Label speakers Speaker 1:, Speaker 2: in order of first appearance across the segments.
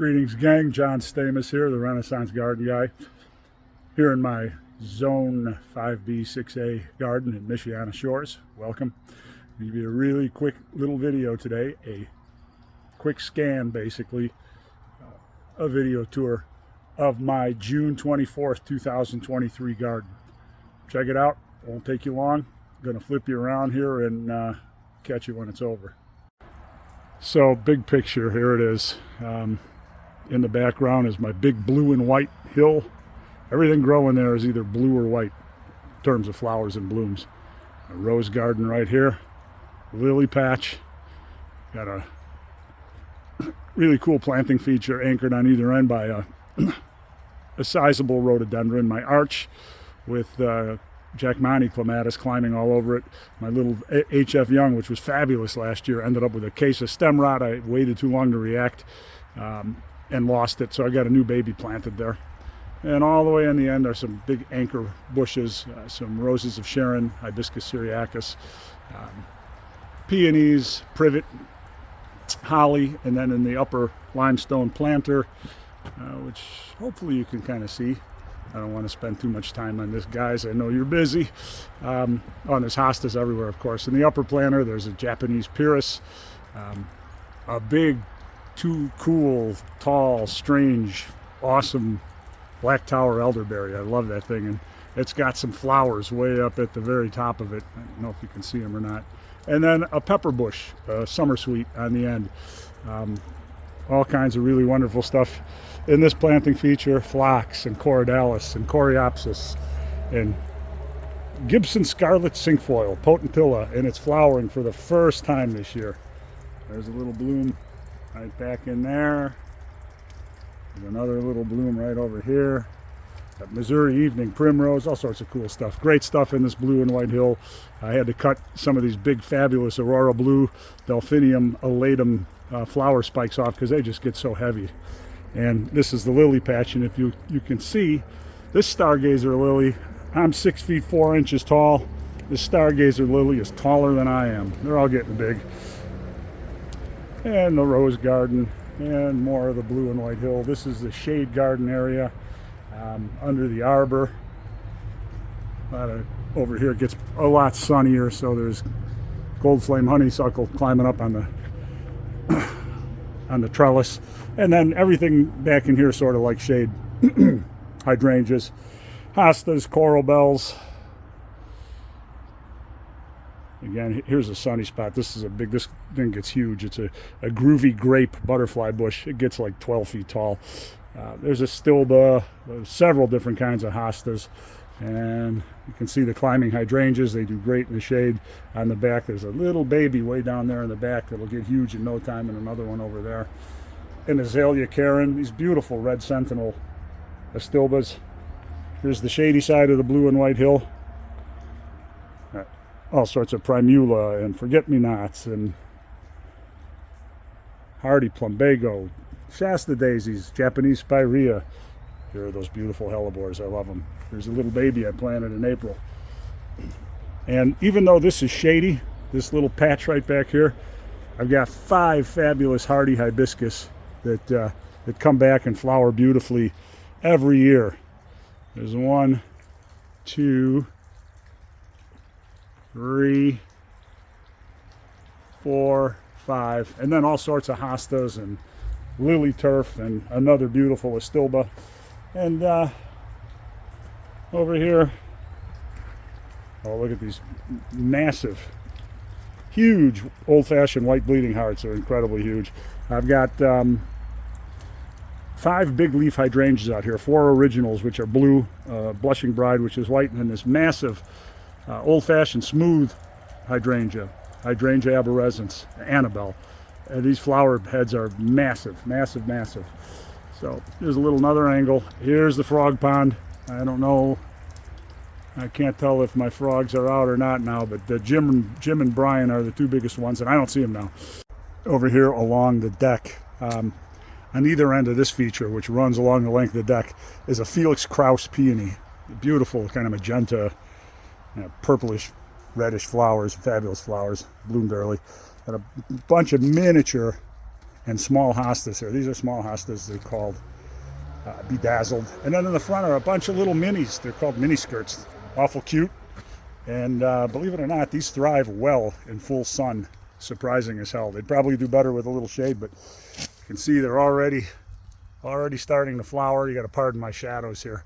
Speaker 1: Greetings, gang. John Stamos here, the Renaissance Garden Guy, here in my Zone 5B 6A garden in Michiana Shores. Welcome. I'll give you a really quick little video today, a quick scan basically, a video tour of my June 24th, 2023 garden. Check it out. Won't take you long. I'm going to flip you around here and catch you when it's over. So, big picture, here it is. In the background is my big blue and white hill. Everything growing there is either blue or white in terms of flowers and blooms. A rose garden right here, lily patch. Got a really cool planting feature anchored on either end by a sizable rhododendron. My arch with Jackmani clematis climbing all over it. My little HF Young, which was fabulous last year, ended up with a case of stem rot. I waited too long to react and lost it, so I got a new baby planted there. And all the way in the end are some big anchor bushes, some roses of Sharon, Hibiscus syriacus, peonies, privet, holly, and then in the upper limestone planter, which hopefully you can kind of see. I don't want to spend too much time on this, guys. I know you're busy. There's hostas everywhere, of course. In the upper planter, there's a Japanese pyrrhus, a big, too cool, tall, strange, awesome black tower elderberry. I love that thing, and it's got some flowers way up at the very top of it. I don't know if you can see them or not. And then a pepper bush, summer sweet on the end. All kinds of really wonderful stuff in this planting feature. Phlox and Corydalis and Coreopsis and Gibson scarlet cinquefoil, potentilla, and it's flowering for the first time this year. There's a little bloom right back in there. There's another little bloom right over here. Got Missouri evening primrose, all sorts of cool stuff. Great stuff in this blue and white hill. I had to cut some of these big, fabulous Aurora blue, Delphinium elatum flower spikes off because they just get so heavy. And this is the lily patch, and if you can see, this stargazer lily, I'm 6 feet 4 inches tall. This stargazer lily is taller than I am. They're all getting big. And the rose garden, and more of the blue and white hill. This is the shade garden area under the arbor. Over here it gets a lot sunnier, so there's gold flame honeysuckle climbing up on the trellis, and then everything back in here sort of like shade. Hydrangeas, hostas, coral bells. Again, here's a sunny spot. This thing gets huge. It's a groovy grape butterfly bush. It gets like 12 feet tall. There's a stilba, several different kinds of hostas. And you can see the climbing hydrangeas. They do great in the shade. On the back, there's a little baby way down there in the back that'll get huge in no time, and another one over there. And Azalea Karen, these beautiful red sentinel astilbas. Here's the shady side of the blue and white hill. All sorts of primula and forget-me-nots and hardy plumbago, Shasta daisies, Japanese spirea. Here are those beautiful hellebores. I love them. There's a little baby I planted in April. And even though this is shady, this little patch right back here, I've got 5 fabulous hardy hibiscus that come back and flower beautifully every year. There's 1, 2, 3, 4, 5, and then all sorts of hostas and lily turf and another beautiful astilba. And over here, oh, look at these massive, huge old-fashioned white bleeding hearts. Are incredibly huge. I've got 5 big leaf hydrangeas out here, 4 originals, which are blue, blushing bride, which is white, and then this massive old-fashioned smooth hydrangea arborescens, Annabelle. These flower heads are massive, massive, massive. So here's another angle. Here's the frog pond. I don't know. I can't tell if my frogs are out or not now, but Jim and Brian are the 2 biggest ones, and I don't see them now. Over here along the deck, on either end of this feature, which runs along the length of the deck, is a Felix Krauss peony. Beautiful, kind of magenta, purplish, reddish flowers, fabulous flowers, bloom barely. And a bunch of miniature and small hostas here. These are small hostas. They're called Bedazzled. And then in the front are a bunch of little minis. They're called mini skirts. Awful cute. And believe it or not, these thrive well in full sun. Surprising as hell. They'd probably do better with a little shade, but you can see they're already starting to flower. You got to pardon my shadows here.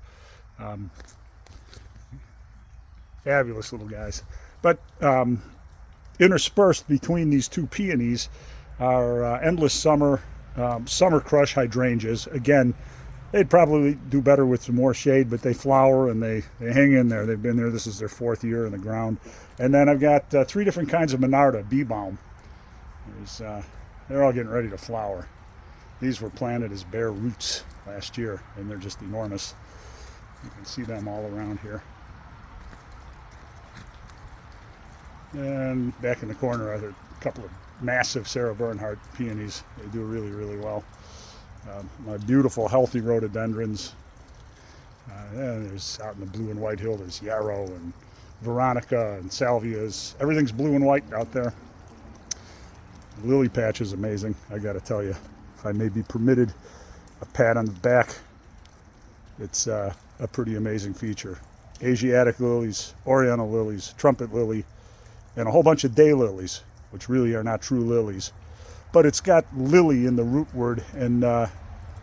Speaker 1: Fabulous little guys. But interspersed between these two peonies are endless summer crush hydrangeas. Again, they'd probably do better with some more shade, but they flower and they hang in there. They've been there. This is their 4th year in the ground. And then I've got 3 different kinds of Monarda, bee balm. They're all getting ready to flower. These were planted as bare roots last year, and they're just enormous. You can see them all around here. And back in the corner are a couple of massive Sarah Bernhardt peonies. They do really, really well. My beautiful, healthy rhododendrons. There's out in the blue and white hill, there's yarrow and veronica and salvias. Everything's blue and white out there. The lily patch is amazing, I gotta tell you. If I may be permitted a pat on the back, it's a pretty amazing feature. Asiatic lilies, oriental lilies, trumpet lily, and a whole bunch of daylilies, which really are not true lilies. But it's got lily in the root word, and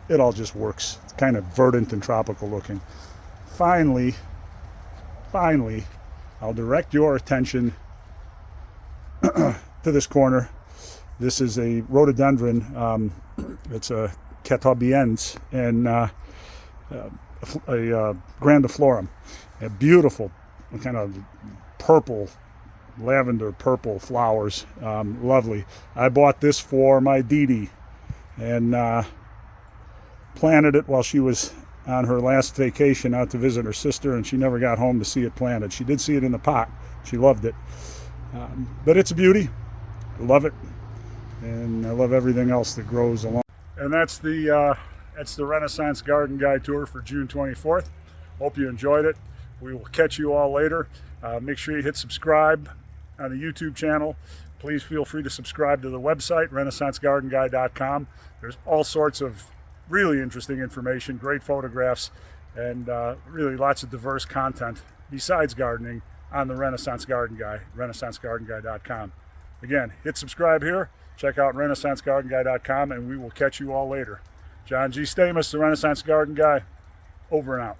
Speaker 1: it all just works. It's kind of verdant and tropical looking. Finally, I'll direct your attention to this corner. This is a rhododendron. It's a Catabiense and a grandiflorum. A beautiful kind of purple, lavender purple flowers. Lovely. I bought this for my Dee Dee and planted it while she was on her last vacation out to visit her sister, and she never got home to see it planted. She did see it in the pot. She loved it. But it's a beauty. I love it. And I love everything else that grows along. And that's the Renaissance Garden Guy tour for June 24th. Hope you enjoyed it. We will catch you all later. Make sure you hit subscribe on the YouTube channel. Please feel free to subscribe to the website, renaissancegardenguy.com. There's all sorts of really interesting information, great photographs, and really lots of diverse content besides gardening on the Renaissance Garden Guy, renaissancegardenguy.com. Again, hit subscribe here, check out renaissancegardenguy.com, and we will catch you all later. John G. Stamos, the Renaissance Garden Guy, over and out.